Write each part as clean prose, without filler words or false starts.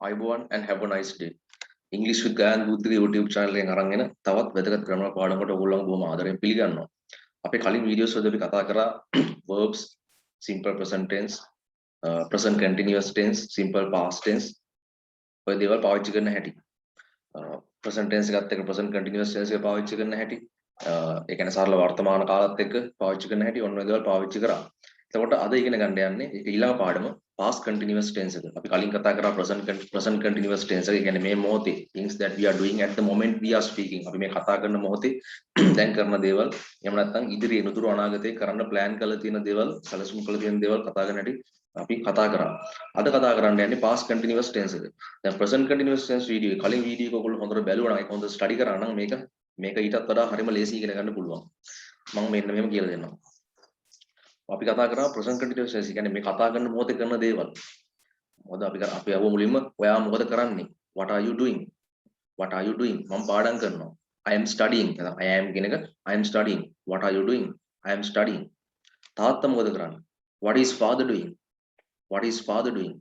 Everyone and have a nice day. English with Gayan Guthri YouTube channel එකෙන් අරන් එන තවත් වැදගත් ග්‍රැමර් පාඩමකට ඕගොල්ලන්ව බොහොම ආදරෙන් පිළිගන්නවා. අපේ කලින් වීඩියෝස් වලදී අපි කතා කරා verbs, simple present tense, present continuous tense, simple past tense ඔය දේවල් පාවිච්චි කරන හැටි. present tense එකත් එක්ක present continuous tense එක පාවිච්චි කරන හැටි. ඒ කියන්නේ සරල වර්තමාන කාලත් එක්ක පාවිච්චි කරන හැටි ඔන්න ඔය දේවල් පාවිච්චි කරා. එතකොට අද ඉගෙන ගන්න යන්නේ ඒක ඊළඟ පාඩම past continuous tense එක. අපි කලින් කතා කරා present continuous tense එක. ඒ කියන්නේ මේ මොහොතේ things that we are doing at the moment we are speaking. අපි මේ කතා කරන මොහොතේ දැන් කරන දේවල් එහෙම නැත්නම් ඉදිරියේ නුදුරු අනාගතේ කරන්න plan කරලා තියෙන දේවල්, සැලසුම් කරලා තියෙන දේවල් කතා කරන හැටි අපි කතා කරා. අද කතා කරන්න යන්නේ past continuous tense එක. දැන් present continuous tense වීඩියෝ කලින් වීඩියෝ එක ඔයගොල්ලෝ හොඳට බැලුවා නම් ඒක හොඳට ස්ටඩි කරා නම් මේක ඊටත් වඩා හරිම ලේසි ඉගෙන ගන්න පුළුවන්. මම මෙන්න මෙහෙම කියලා දෙන්නම්. අපි කතා කරා present continuous tense. කියන්නේ මේ කතා කරන මොහොතේ කරන දේවල්. මොකද අපි අහුව මුලින්ම ඔයා මොකද කරන්නේ? What are you doing? What are you doing? මම පාඩම් කරනවා. I am studying. I am කියන එක I am studying. What are you doing? I am studying. තාත්තා මොකද කරන්නේ? What is father doing? What is father doing?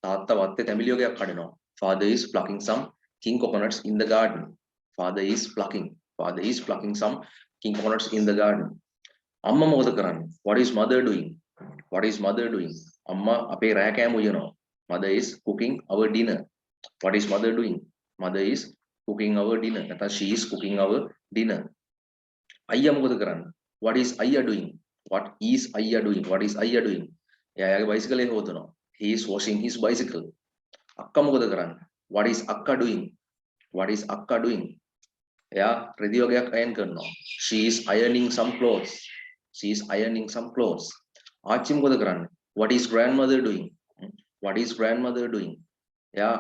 තාත්තා වත්තේ තැඹිලි වර්ගයක් කඩනවා. Father is plucking some king coconuts in the garden. Father is plucking some king coconuts in the garden. අම්මා මොකද කරන්නේ? What is mother doing? What is mother doing? අම්මා අපේ රෑ කෑම උයනවා. Mother is cooking our dinner. What is mother doing? Mother is cooking our dinner. නැත්නම් she is cooking our dinner. අයියා මොකද කරන්නේ? What is අයියා doing? What is අයියා doing? What is අයියා doing? එයාගේ බයිසිකලේ හොදනවා. He is washing his bicycle. අක්කා මොකද කරන්නේ? What is අක්කා doing? What is අක්කා doing? එයා රෙදි වර්ගයක් අයන් කරනවා. She is ironing some clothes. She is ironing some clothes. ආච්චි මොකද කරන්නේ? What is grandmother doing? What is grandmother doing? එයා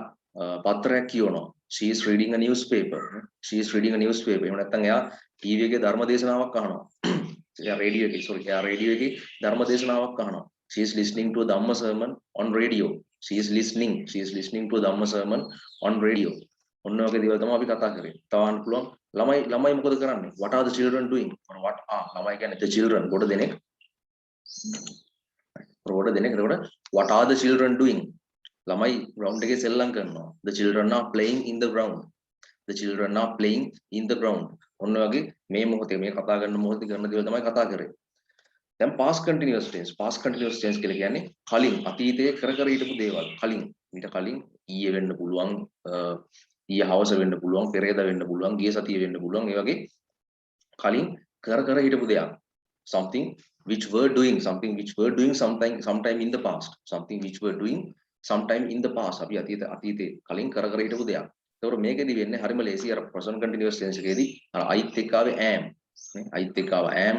පත්‍රයක් කියවනවා. She is reading a newspaper. She is reading a newspaper. එහෙම නැත්නම් එයා ටීවී එකේ ධර්ම දේශනාවක් අහනවා. එයා රේඩියෝ එකේ ධර්ම දේශනාවක් අහනවා. She is listening to a Dhamma sermon on radio. She is listening to a Dhamma sermon on radio. ඔන්න ඔයගේ දේවල් තමයි අපි කතා කරේ. තවන්න පුළුවන් ළමයි මොකද කරන්නේ? What are the children doing? What are ළමයි කියන්නේ the children ගොඩ දෙනෙක්. එතකොට what are the children doing? ළමයි ground එකේ සෙල්ලම් කරනවා. The children are playing in the ground. The children are playing in the ground. ඔන්න ඔයගේ මේ මොහොතේ මේ කතා කරන මොහොතේ කරන දේවල් තමයි කතා කරේ. දැන් past continuous tense කියලා කියන්නේ කලින් අතීතයේ කර හිටපු දේවල්. ඊට කලින් ඊයේ වෙන්න පුළුවන්, ඊයේ හවස වෙන්න පුළුවන්, පෙරේද වෙන්න පුළුවන්, ගිය සතියේ වෙන්න පුළුවන්. ඒ වගේ කලින් කර හිටපු දෙයක්. Something which were doing sometime in the past. Something which were doing sometime in the past. අපි අතීතේ කලින් කර හිටපු දෙයක්. ඒතකොට මේකෙදි වෙන්නේ හරිම ලේසි. අර present continuous tense එකේදී අර අයිත් එක්ක ආවේ am. නේ අයිත් එක්ක ආව am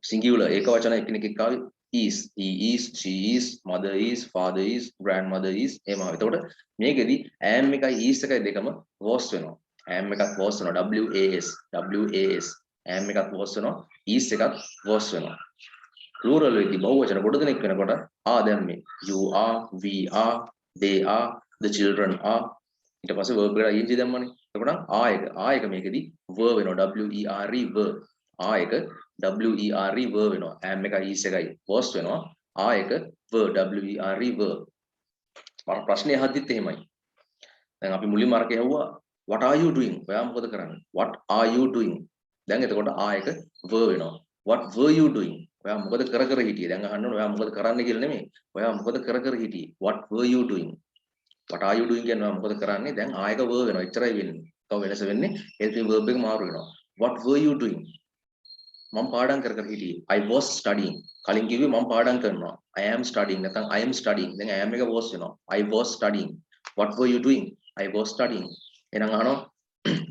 singular ඒක වචන එකිනෙක එක්ක ආවේ is. He is, she is, mother is, father is, grandmother is. එහෙම ආවේ. එතකොට මේකෙදි am එකයි is එකයි දෙකම was වෙනවා. am එකත් was වෙනවා. was. am එකත් was වෙනවා. is එකත් was වෙනවා. plural වෙද්දී බහුවචන කොට දෙනෙක් වෙනකොට දැන් මේ you are, we are, they are, the children are. ඊට පස්සේ verb එකට ing දැම්මනේ. එතකොට එක මේකෙදි verb වෙනවා. were. එක were verb වෙනවා. am එකයි is එකයි was වෙනවා. එක verb were. මම ප්‍රශ්නේ අහද්දිත් එහෙමයි. දැන් අපි මුලින්ම අරක යවුවා what are you doing? ඔයා මොකද කරන්නේ? what are you doing? දැන් එතකොට එක verb වෙනවා. what were you doing? ඔයා මොකද කර හිටියේ? දැන් අහන්න ඕනේ ඔයා මොකද කරන්නේ කියලා නෙමෙයි. ඔයා මොකද කර හිටියේ? what were you doing? what are you doing කියන්නේ මොකද කරන්නේ? දැන් එක verb වෙනවා. එච්චරයි වෙන්නේ. තව වෙනස වෙන්නේ helping verb එක මාරු වෙනවා. what were you doing? මම පාඩම් කර හිටියේ. I was studying. කලින් කිව්වේ මම පාඩම් කරනවා. I am studying නැත්නම් I am studying. දැන් I am එක was වෙනවා. I was studying. What were you doing? I was studying. එහෙනම් අහනවා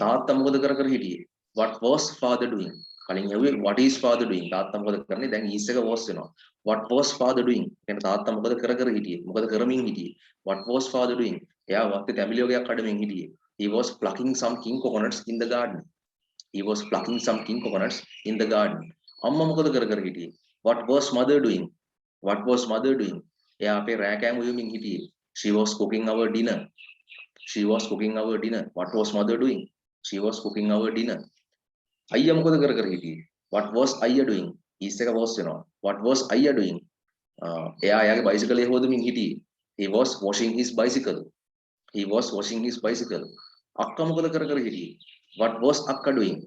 තාත්තා මොකද කර හිටියේ? What was father doing? කලින් ඇහුවේ what is father doing? තාත්තා මොකද කරන්නේ? දැන් is එක was වෙනවා. What was father doing? එහෙනම් තාත්තා මොකද කර හිටියේ? මොකද කරමින් හිටියේ? What was father doing? එයා වත්තේ තැඹිලි වර්ගයක් කඩමින් හිටියේ. He was plucking some king coconuts in the garden. He was plucking some king coconuts in the garden. අම්මා මොකද කර හිටියේ? What was mother doing? What was mother doing? එයා අපේ රෑ කෑම උයමින් හිටියේ. She was cooking our dinner. What was mother doing? She was cooking our dinner. අයියා මොකද කර හිටියේ? What was අයියා doing? is එක was වෙනවා. What was අයියා doing? එයා එයාගේ බයිසිකලේ හොදමින් හිටියේ. He was washing his bicycle. He was washing his bicycle. Akka මොකද කර කර හිටියේ? What was Akka doing?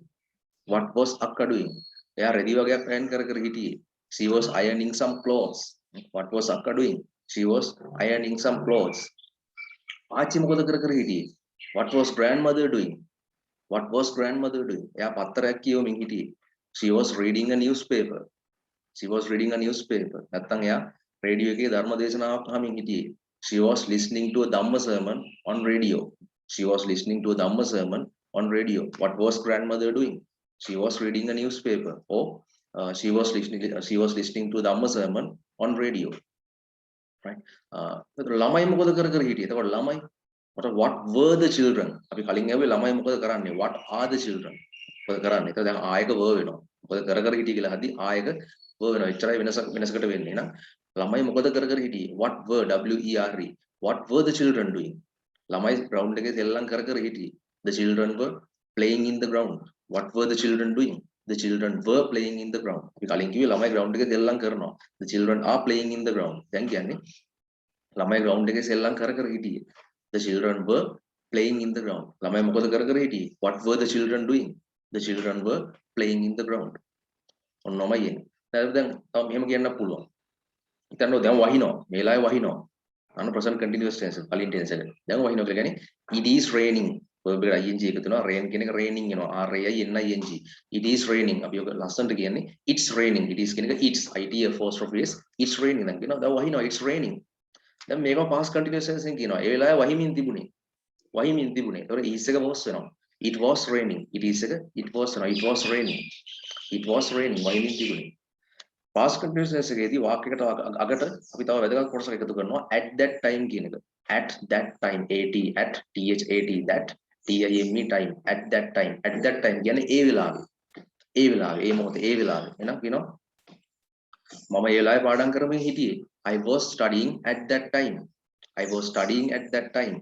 What was Akka doing? එයා රෙදි වගේක් අයන් කර කර හිටියේ. She was ironing some clothes. What was Akka doing? She was ironing some clothes. ආච්චි මොකද කර කර හිටියේ? What was grandmother doing? What was grandmother doing? එයා පත්තරයක් කියවමින් හිටියේ. She was reading a newspaper. She was reading a newspaper. නැත්තම් එයා radio එකේ ධර්ම දේශනාවක් අහමින් හිටියේ. She was listening to a Dhamma sermon on radio. She was listening to a Dhamma sermon on radio. What was grandmother doing? She was reading a newspaper. Or she was listening to a Dhamma sermon on radio. Right? ළමයි මොකද කර කර හිටියේ? එතකොට ළමයි what were the children? අපි කලින් ඇහුවේ ළමයි මොකද කරන්නේ? What are the children? මොකද කරන්නේ? එතකොට දැන් ආයක verb වෙනවා. මොකද කර කර හිටියේ කියලා හදි ආයක verb වෙනවා. එච්චරයි වෙනසකට වෙන්නේ නේද? ළමයි මොකද කර කර හිටියේ? What were WERE? What were the children doing? ළමයි ground එකේ සෙල්ලම් කර කර හිටියේ. The children were playing in the ground. What were the children doing? The children were playing in the ground. අපි කලින් කිව්වේ ළමයි ground එකේ සෙල්ලම් කරනවා. The children are playing in the ground. දැන් කියන්නේ ළමයි ground එකේ සෙල්ලම් කර කර හිටියේ. The children were playing in the ground. ළමයි මොකද කර කර හිටියේ? What were the children doing? The children were playing in the ground. ඔන්නමයි එන්නේ. දැන් තව මෙහෙම කියන්න පුළුවන්. හිතන්න දැන් වහිනවා. මේ වෙලාවේ වහිනවා. අන්න present continuous tense කලින් tense එක. දැන් වහිනවා කියලා කියන්නේ it is raining. verb එකට ing එකතු වෙනවා. rain කියන එක raining වෙනවා. R A I N I N G. It is raining. අපි ඔක ලස්සනට කියන්නේ it's raining. It is කියන එක it's it apostrophe s it's raining. දැන් කියනවා දැන් වහිනවා it's raining. දැන් මේකම past continuous tense එකෙන් කියනවා. ඒ වෙලාවේ වහිමින් තිබුණේ. වහිමින් තිබුණේ. ඒතකොට is එක was වෙනවා. It was raining. It is එක it was වෙනවා. It was raining. It was raining. වහිමින් තිබුණේ. past continuous tense එකේදී වාක්‍යයකට අගට අපි තව වැදගත් කොටසක් එකතු කරනවා at that time කියන එක. At that time at that time at that time කියන්නේ ඒ වෙලාවේ. ඒ වෙලාවේ ඒ මොහොතේ ඒ වෙලාවේ. එහෙනම් කියනවා මම ඒ වෙලාවේ පාඩම් කරමින් හිටියේ. I was studying at that time. I was studying at that time.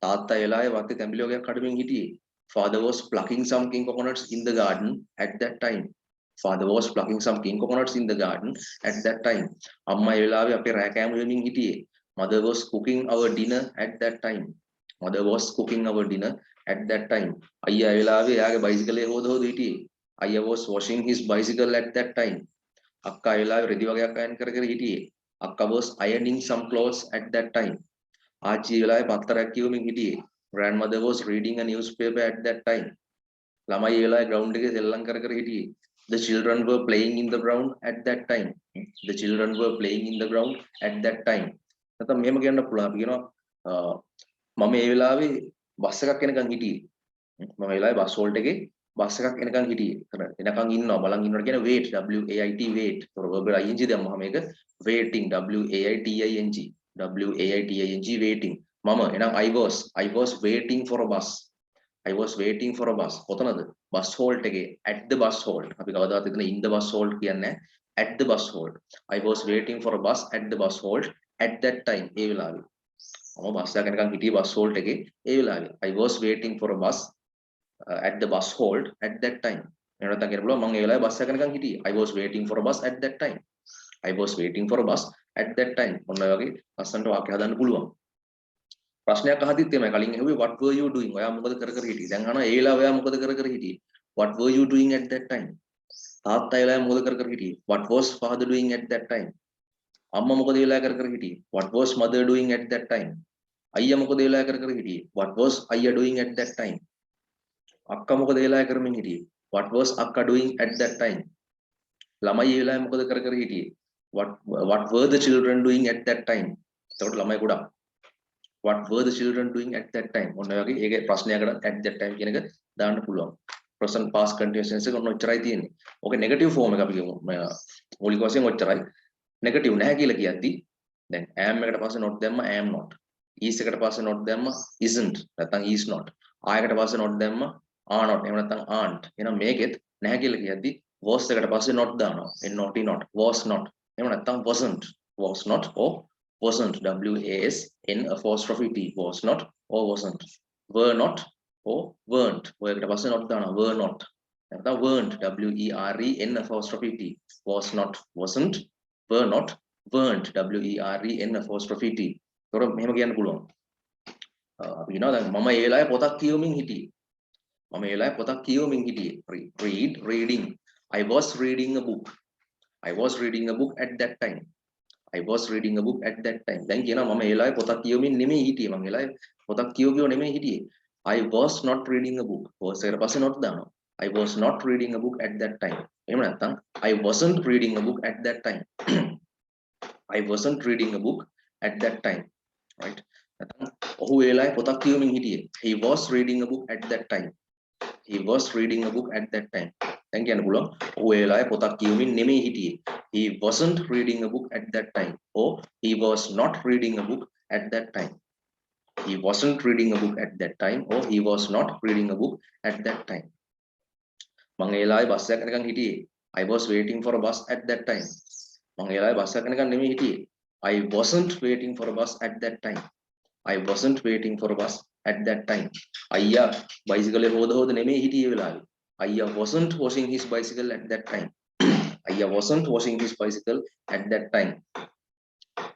තාත්තා ඒ වෙලාවේ වත්තේ තැඹිලි වගේක් කඩමින් හිටියේ. Father was plucking some king coconuts in the garden at that time. Father was plucking some king coconuts in the garden at that time. Amma ඒ වෙලාවේ අපේ රෑ කෑම වෙමින් හිටියේ. Mother was cooking our dinner at that time. Mother was cooking our dinner at that time. අයියා ඒ වෙලාවේ එයාගේ බයිසිකලේ හොද හිටියේ. අයියා was washing his bicycle at that time. අක්කා ඒ වෙලාවේ රෙදි වගේක් අයන් කර හිටියේ. අක්කා was ironing some clothes at that time. ආච්චි ඒ වෙලාවේ පත්තරයක් කියවමින් හිටියේ. Grandmother was reading a newspaper at that time. ළමයි ඒ වෙලාවේ ground එකේ සෙල්ලම් කර හිටියේ. The children were playing in the ground at that time. The children were playing in the ground at that time. නැත්නම් මෙහෙම කියන්න පුළුවන්. අපි කියනවා මම ඒ වෙලාවේ බස් එකක් එනකන් හිටියේ. මම ඒ වෙලාවේ බස් හෝල්ට් එකේ බස් එකක් එනකන් හිටියේ. එනකන් ඉන්නවා බලන් ඉන්නවට කියන wait W A I T wait. ඒතර verb එක ing දැම්මම මේක waiting W A I T I N G W A I T I N G waiting. මම එහෙනම් I was waiting for a bus. I was waiting for a bus. කොතනද? bus halt එකේ at the bus halt. අපි කවදාවත් එතන in the bus halt කියන්නේ at the bus halt. I was waiting for a bus at the bus halt at that time. ඒ වෙලාවේ. මම bus එකක් යනකම් හිටියේ bus halt එකේ ඒ වෙලාවේ. I was waiting for a bus at the bus halt at that time. එහෙම නැත්නම් කියන්න පුළුවන් මම ඒ වෙලාවේ බස් එකක් යනකම් හිටියේ. I was waiting for a bus at that time. I was waiting for a bus at that time. ඔන්න ඔය වගේ ලස්සනට වාක්‍ය හදන්න පුළුවන්. ප්‍රශ්නයක් අහද්දිත් එමය කලින් ඇහුවේ what were you doing? ඔයා මොකද කර හිටියේ? දැන් අහනවා ඒ වෙලාව ඔයා මොකද කර හිටියේ? What were you doing at that time? තාත්තා ඒ වෙලාවේ මොකද කර හිටියේ? What was father doing at that time? අම්මා මොකද ඒ වෙලාවේ කර හිටියේ? What was mother doing at that time? අයියා මොකද ඒ වෙලාවේ කර හිටියේ? What was අයියා doing at that time? අක්කා මොකද ඒ වෙලාවේ කරමින් හිටියේ? What was akka doing at that time? ළමයි ඒ වෙලාවේ මොකද කර හිටියේ? What were the children doing at that time? එතකොට ළමයි ගොඩක් what were the children doing at that time? ඔන්න ඔය වගේ ඒකේ ප්‍රශ්නයකට at that time කියන එක දාන්න පුළුවන්. present past continuous tense එක ඔන්න ඔච්චරයි තියෙන්නේ. ඕකේ negative form එක අපි කියමු. මූලික වශයෙන් ඔච්චරයි. negative නැහැ කියලා කියද්දි දැන් am එකට පස්සේ not දැම්ම am not. is එකට පස්සේ not දැම්ම isn't නැත්නම් is not. ආයකට පස්සේ not දැම්ම are not. එහෙම නැත්නම් aren't. එහෙනම් මේකෙත් නැහැ කියලා කියද්දි was එකට පස්සේ not දානවා. not not was not. එහෙම නැත්නම් wasn't was not or wasn't WASN apostrophe T was not or wasn't were not or weren't ඔයකට පස්සේ not දානවා were not නැත්නම් weren't WEREN apostrophe T was not wasn't were not weren't WEREN apostrophe T. ඒතකොට මෙහෙම කියන්න පුළුවන් you know දැන් මම ඒ වෙලාවේ පොතක් කියවමින් හිටියේ. මම ඒ වෙලාවේ පොතක් කියවමින් හිටියේ. Reading. I was reading a book. I was reading a book at that time. I was reading a book at that time. දැන් කියනවා මම ඒ වෙලාවේ පොතක් කියවමින් නෙමෙයි හිටියේ. මම ඒ වෙලාවේ පොතක් කියව නෙමෙයි හිටියේ. I was not reading a book. was එකට පස්සේ not දානවා. I was not reading a book at that time. එහෙම නැත්නම් I wasn't reading a book at that time. I wasn't reading a book at that time. Right? නැත්නම් ඔහු ඒ වෙලාවේ පොතක් කියවමින් හිටියේ. He was reading a book at that time. He was reading a book at that time. දැන් කියන්න පුළුවන් ඔහු ඒ වෙලාවේ පොතක් කියවමින් නෙමෙයි හිටියේ. He wasn't reading a book at that time. Or he was not reading a book at that time. He wasn't reading a book at that time. Or he was not reading a book at that time. මම ඒ වෙලාවේ bus එකක් යනකම් හිටියේ. I was waiting for a bus at that time. මම ඒ වෙලාවේ bus එකක් යනකම් නෙමෙයි හිටියේ. I wasn't waiting for a bus at that time. I wasn't waiting for a bus at that time. අයියා බයිසිකලේ හොද නෙමෙයි හිටියේ ඒ වෙලාවේ. අයියා wasn't washing his bicycle at that time. අයියා wasn't washing his bicycle at that time.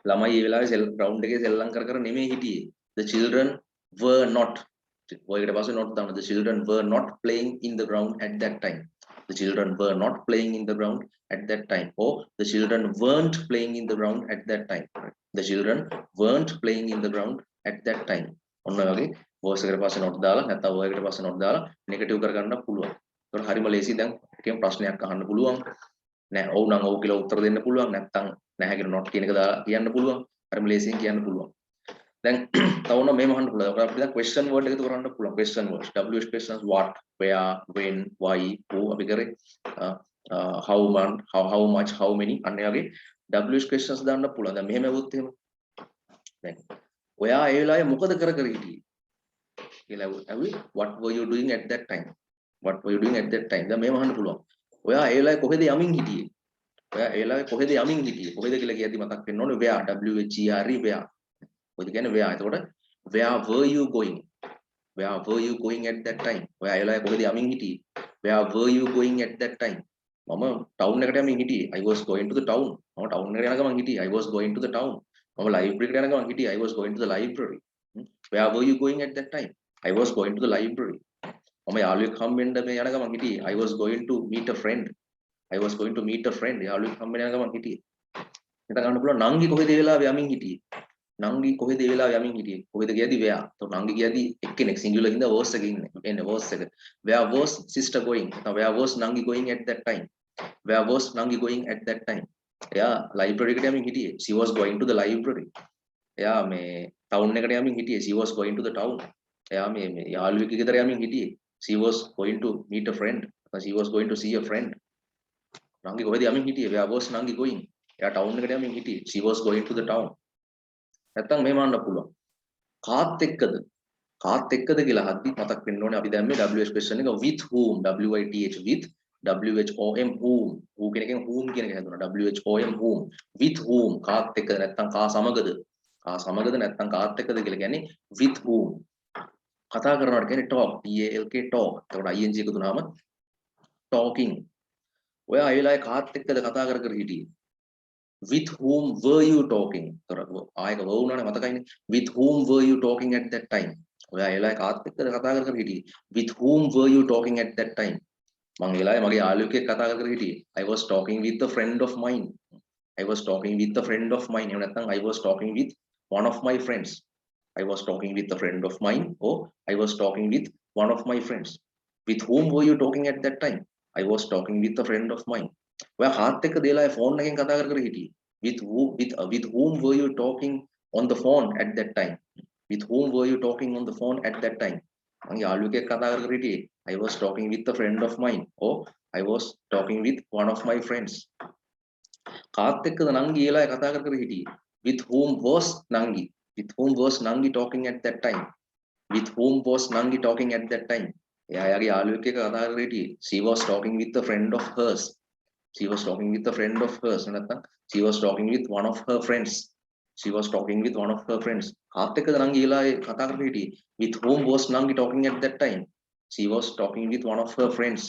ළමයි ඒ වෙලාවේ ground එකේ සෙල්ලම් කර නෙමෙයි හිටියේ. The children were not. ඔයකට පස්සේ not දාන්න. The children were not playing in the ground at that time. The children were not playing in the ground at that time. Or the children weren't playing in the ground at that time. The children weren't playing in the ground at that time. ඔන්න වගේ voice එකට පස්සේ not දාලා නැත්නම් word එකට පස්සේ not දාලා negative කරගන්න පුළුවන්. ඒකට හරිම ලේසි. දැන් එකෙන් ප්‍රශ්නයක් අහන්න පුළුවන්. නෑ ඔව් නම් ඔව් කියලා උත්තර දෙන්න පුළුවන්. නැත්නම් නැහැ කියලා not කියන එක දාලා කියන්න පුළුවන්. හරිම ලේසියෙන් කියන්න පුළුවන්. දැන් තවම මේව අහන්න පුළුවන්. අපිට දැන් question word එකතු කරන්න පුළුවන්. question words. WH questions what, where, when, why, who අපි කරේ how much, how many අන්න ඒ වගේ WH questions දාන්න පුළුවන්. දැන් මෙහෙම આવුත් එහෙම. දැන් ඔයා ඒ වෙලාවේ මොකද කර හිටියේ කියලා ඇහුවේ what were you doing at that time? What were you doing at that time? දැන් මේව අහන්න පුළුවන්. ඔයා ඒ වෙලාවේ කොහෙද යමින් හිටියේ? ඔයා ඒ වෙලාවේ කොහෙද යමින් හිටියේ? කොහෙද කියලා කියද්දි මතක් වෙන්න ඕනේ where, WHERE where. කොහෙද කියන්නේ where. එතකොට where were you going? Where were you going at that time? ඔයා ඒ වෙලාවේ කොහෙද යමින් හිටියේ? Where were you going at that time? මම ටවුන් එකට යමින් හිටියේ. I was going to the town. මම ටවුන් එකට යන ගමන් හිටියේ. I was going to the town. මම ලයිබ්‍රරි එකට යන ගමන් හිටියේ. I was going to the library. Where were you going at that time? I was going to the library. මම යාළුවෙක් හම්බෙන්න මේ යන ගමන් හිටියේ. I was going to meet a friend. I was going to meet a friend. යාළුවෙක් හම්බෙන්න යන ගමන් හිටියේ. එතන ගන්න පුළුවන් නංගි කොහෙද ඒ වෙලාවේ යමින් හිටියේ? නංගි කොහෙද ඒ වෙලාවේ යමින් හිටියේ? කොහෙද කියද්දි where. તો නංගි කියද්දි එක්කෙනෙක් singular හින්දා was එක ඉන්නේ. was එක. Where was sister going? Where was Nangi going at that time? Where was Nangi going at that time? එයා library එකට යමින් හිටියේ. She was going to the library. එයා මේ town එකට යමින් හිටියේ. She was going to the town. එයා මේ යාළුවෙක් ගෙදර යමින් හිටියේ. She was going to meet a friend. She was going to see a friend. නංගි කොහෙද යමින් හිටියේ? Where was Nangi going? එයා town එකට යමින් හිටියේ. She was going to the town. නැත්තම් මෙහෙම අහන්න පුළුවන්. කාත් එක්කද? කාත් එක්කද කියලා අහද්දි මතක් වෙන්න ඕනේ අපි දැන් මේ WH question එක with whom, WITH with WHOM whom. who කියන එකෙන් whom කියන එක හැදුනා. WHOM whom. with whom කාත් එක්කද නැත්තම් කා සමගද? කා සමගද නැත්තම් කාත් එක්කද කියලා කියන්නේ with whom. කතා කරනවට කියන්නේ talk, TALK talk. එතකොට ing එකතු වුණාම talking. ඔයා ඒ වෙලාවේ කාත් එක්කද කතා කර හිටියේ? with whom were you talking? ආයක වුණානේ මතකයිනේ. with whom were you talking at that time? ඔයා ඒ වෙලාවේ කාත් එක්කද කතා කර හිටියේ? with whom were you talking at that time? මම ඒ වෙලාවේ මගේ යාළුවෙක් එක්ක කතා කර හිටියේ. I was talking with a friend of mine. I was talking with a friend of mine. එහෙම නැත්නම් I was talking with one of my friends. I was talking with a friend of mine. or I was talking with one of my friends. with whom were you talking at that time? I was talking with a friend of mine. ඔයා කාත් එක්ක දේලා phone එකෙන් කතා කර හිටියේ. with whom were you talking on the phone at that time? with whom were you talking on the phone at that time? මම යාළුවෙක් එක්ක කතා කර හිටියේ. I was talking with a friend of mine. or I was talking with one of my friends. කාත් එක්කද නංගි ඒලා කතා කර හිටියේ. with whom was Nangi? with whom was Nangi talking at that time? with whom was Nangi talking at that time? එයා යාගේ යාළුවෙක් එක්ක කතා කර හිටියේ. she was talking with a friend of hers. she was talking with a friend of hers. නැත්නම් she was talking with one of her friends. she was talking with one of her friends. කාත් එක්කද නංගි ඒලා කතා කර හිටියේ. with whom was Nangi talking at that time? she was talking with one of her friends.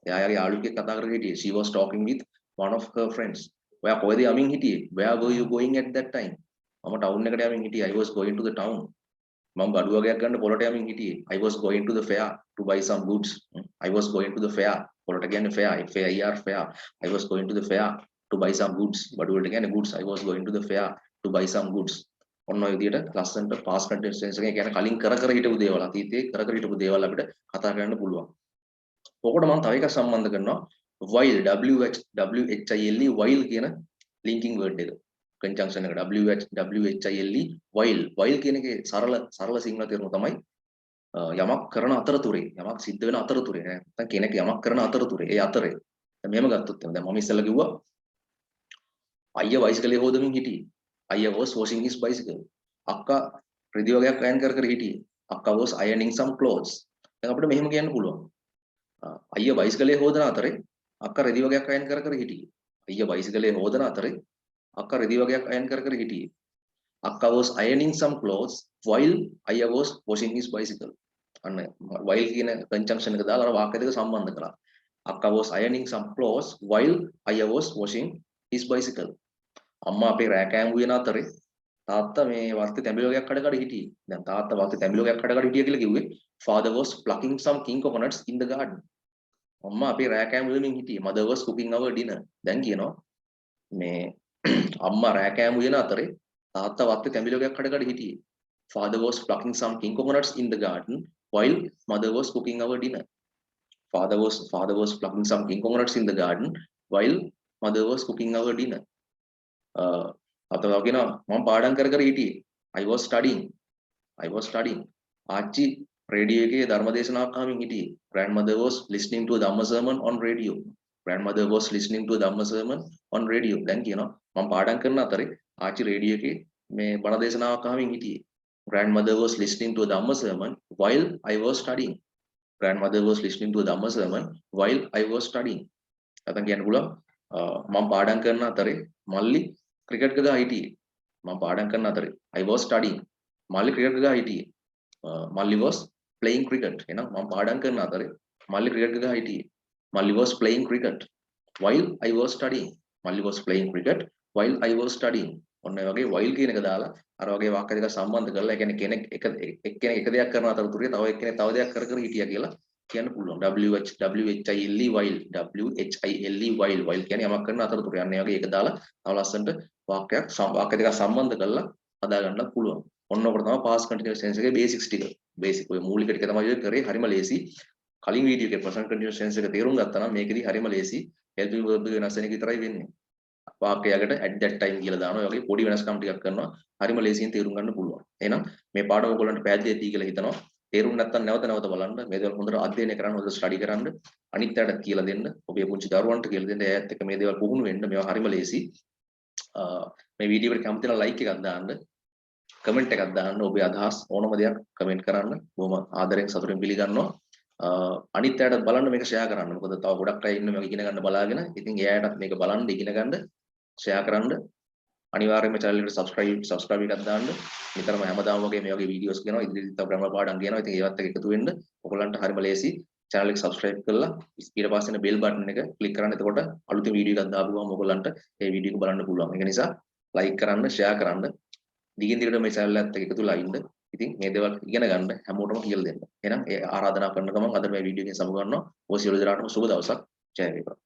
එයා යාගේ යාළුවෙක් එක්ක කතා කර හිටියේ. she was talking with one of her friends. ඔයා කොහෙද යමින් හිටියේ? where were you going at that time? මම ටවුන් එකට යමින් හිටියේ. I was going to the town. මම බඩු වගේක් ගන්න පොළට යමින් හිටියේ. I was going to the fair to buy some goods. I was going to the fair. පොළට කියන්නේ fair, F-A-I-R fair. I was going to the fair to buy some goods. බඩු වලට කියන්නේ goods. I was going to the fair to buy some goods. ඔන්න ඔය විදිහට ලස්සනට past continuous tense එකේ කියන්නේ කලින් කර කර හිටපු දේවල් අතීතයේ කර කර හිටපු දේවල් අපිට කතා කරන්න පුළුවන්. ඔකට මම තව එකක් සම්බන්ධ කරනවා while WHILE while කියන linking word එක. conjunction එක WHILE while කියන එකේ සරල සිංහල තේරුම තමයි යමක් කරන අතරතුරේ යමක් සිද්ධ වෙන අතරතුරේ නැත්නම් කෙනෙක් යමක් කරන අතරතුරේ ඒ අතරේ දැන් මෙහෙම ගත්තොත් දැන් මම ඉස්සෙල්ලා කිව්වා අයියා බයිසිකලේ හොදමින් හිටියේ අයියා was washing his bicycle අක්කා රෙදි වගේක් අයන් කර කර හිටියේ අක්කා was ironing some clothes දැන් අපිට මෙහෙම කියන්න පුළුවන් අයියා බයිසිකලේ හොදන අතරේ අක්කා රෙදි වගේක් අයන් කර කර හිටියේ අයියා බයිසිකලේ හොදන අතරේ අක්කා රෙදි වගේක් අයන් කර කර හිටියේ අක්කා was ironing some clothes while අයියා was washing his bicycle අන්න while කියන conjunction එක දාලා අර වාක්‍ය දෙක සම්බන්ධ කරලා අක්කා was ironing some clothes while අයියා was washing his bicycle අම්මා අපේ රෑ කෑම උයන අතරේ තාත්තා මේ වර්තේ තැඹිලි වගේක් කඩ කඩ හිටියේ දැන් තාත්තා වර්තේ තැඹිලි වගේක් කඩ කඩ හිටිය කියලා කිව්වේ father was plucking some king coconuts in the garden අම්මා අපේ රෑ කෑම උයමින් හිටියේ mother was cooking our dinner දැන් කියනවා මේ අම්මා රෑ කෑම උයන අතරේ තාත්තා වත්තේ තැඹිලි වගේක් කඩ කඩ හිටියේ father was plucking some king coconuts in the garden while mother was cooking our dinner father was plucking some king coconuts in the garden while mother was cooking our dinner අතව කියනවා මම පාඩම් කර කර හිටියේ I was studying ආච්චි රේඩියෝ එකේ ධර්ම දේශනාවක් අහමින් හිටියේ grandmother was listening to a dhamma sermon on radio දැන් කියනවා මම පාඩම් කරන අතරේ ආච්චි රේඩියෝ එකේ මේ බණ දේශනාවක් අහමින් හිටියේ grandmother was listening to a dhamma sermon while I was studying නැත්නම් කියන්න පුළුවන් මම පාඩම් කරන අතරේ මල්ලි ක්‍රිකට් ගහලා හිටියේ මම පාඩම් කරන අතරේ I was studying මල්ලි ක්‍රිකට් ගහලා හිටියේ මල්ලි was playing cricket එහෙනම් මම පාඩම් කරන අතරේ මල්ලි ක්‍රිකට් ගහලා හිටියේ මල්ලි was playing cricket while I was studying while I was studying ඔන්න ඒ වගේ while කියන එක දාලා අර වගේ වාක්‍ය දෙක සම්බන්ධ කරලා ඒ කියන්නේ කෙනෙක් එක්කෙනෙක් එක දෙයක් කරන අතරතුරේ තව එක්කෙනෙක් තව දෙයක් කර කර හිටියා කියලා කියන්න පුළුවන් WHILE while කියන්නේ යමක් කරන අතරතුරේ යන්නේ වගේ ඒක දාලා තව ලස්සනට වාක්‍ය දෙකක් සම්බන්ධ කරලා හදා ගන්නත් පුළුවන්. ඔන්න ඔකට තමයි past continuous tense එකේ basics ටික. basic ඔය මූලික ටික තමයි ඔය කරේ හරිම ලේසි. කලින් වීඩියෝ එකේ present continuous tense එක තේරුම් ගත්තා නම් මේකෙදි හරිම ලේසි. helping verb එක වෙනස් වෙන එක විතරයි වෙන්නේ. වාක්‍යයකට at that time කියලා දානවා. ඒ වගේ පොඩි වෙනස්කම් ටිකක් කරනවා. හරිම ලේසියෙන් තේරුම් ගන්න පුළුවන්. එහෙනම් මේ පාඩම ඔයගොල්ලන්ට පැහැදිලි ඇති කියලා හිතනවා. තේරුම් නැත්නම් නැවත බලන්න මේ දේවල් හොඳට අධ්‍යයනය කරන්න හොඳට ස්ටඩි කරන්න අනිත් අයට කියලා දෙන්න ඔබේ පුංචි දරුවන්ට කියලා දෙන්න ඒත් එක්ක මේ දේවල් පුහුණු වෙන්න මේවා හරිම ලේසි මේ වීඩියෝ එකට කැමති නම් ලයික් එකක් දාන්න කමෙන්ට් එකක් දාන්න ඔබේ අදහස් ඕනම දෙයක් කමෙන්ට් කරන්න බොහොම ආදරෙන් සතුටින් පිළිගන්නවා අනිත් අයට බලන්න මේක ෂෙයා කරන්න මොකද තව ගොඩක් අය ඉන්න මේක ඉගෙන ගන්න බලාගෙන ඉතින් එයාටත් මේක බලන්න ඉගෙන ගන්න ෂෙයා කරන්න අනිවාර්යයෙන්ම channel එකට subscribe එකක් දාන්න. නිතරම හැමදාම වගේ මේ වගේ වීඩියෝස් කියනවා. ඉදිරියට තව ග්‍රැමර් පාඩම් කියනවා. ඉතින් ඒවත් එක්ක එකතු වෙන්න ඔයගොල්ලන්ට හරිම ලේසි. channel එක subscribe කරලා ඊට පස්සේ එන bell button එක click කරන්න. එතකොට අලුතෙන් වීඩියෝ එකක් දාපුවම ඔයගොල්ලන්ට ඒ වීඩියෝ එක බලන්න පුළුවන්. ඒක නිසා like කරන්න, share කරන්න. දිගින් දිගට මේ channel එකත් එක්ක එකතුලා ඉන්න. ඉතින් මේ දේවල් ඉගෙන ගන්න හැමෝටම කියලා දෙන්න. එහෙනම් ඒ ආරාධනා කරන ගමන් අද මේ වීඩියෝ එකෙන් සමු ගන්නවා. ඔය සියලු දෙනාටම සුබ දවසක්. ජය වේවා.